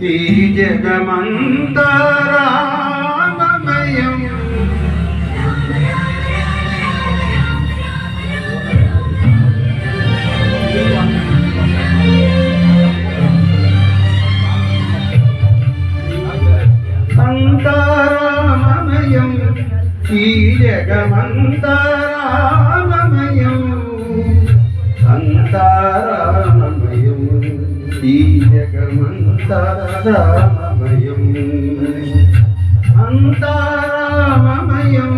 ఈ జగమంతా రామమయం. అంతా రామమయం, ఈ జగమంతా రామమయం. అంతా రామమయం, ఈ జగమంతా రామమయం. అంతా రామమయం.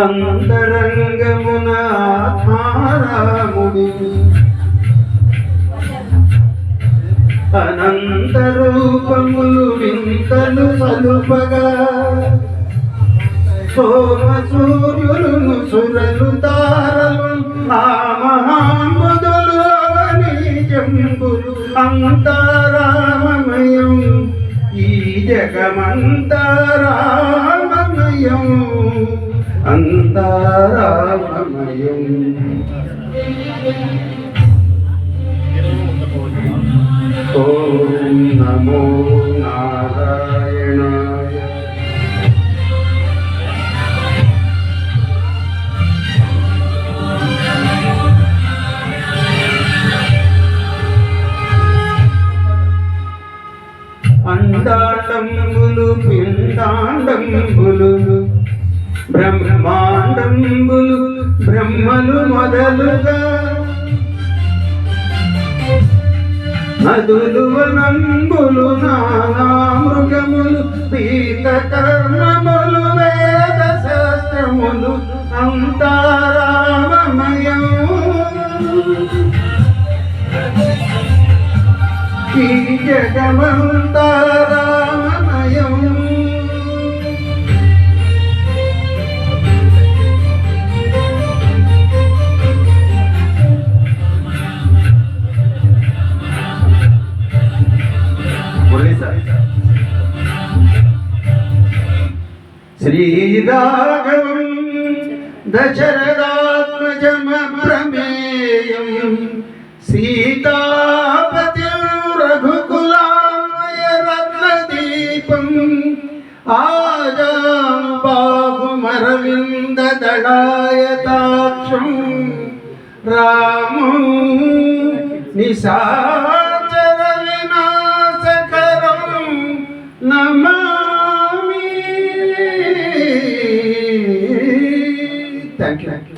అంతరంగమున ఆత్మారాముడి అనంత రూపములు వింతలు సలుపగా సోమ సూర్యులను సురలు తారలు ఆ మహాంబుదులు అవని జంబులు. అంతరామమయం, ఈ జగమంతా రామమయం. అంతా రామమయం. ఓం నమో నారాయణాయ. అండాండంబులు పిండాండంబులు బ్రహ్మాండంబులు బ్రహ్మలు మొదలుగా నదులు వనంబులు నానా మృగములు పీత కర్మములు వేద శాస్త్రములు. అంతా రామమయం, ఈ జగమంతా రామమయం. శ్రీరాఘవం దశరథాత్మజమప్రమేయం సీతాపతిం రఘుకులాయ రత్నదీపం ఆజానుబాహుమరవిందదళాయతాక్షం రామం నిశాచర వినాశకరం నమామి. Thank you.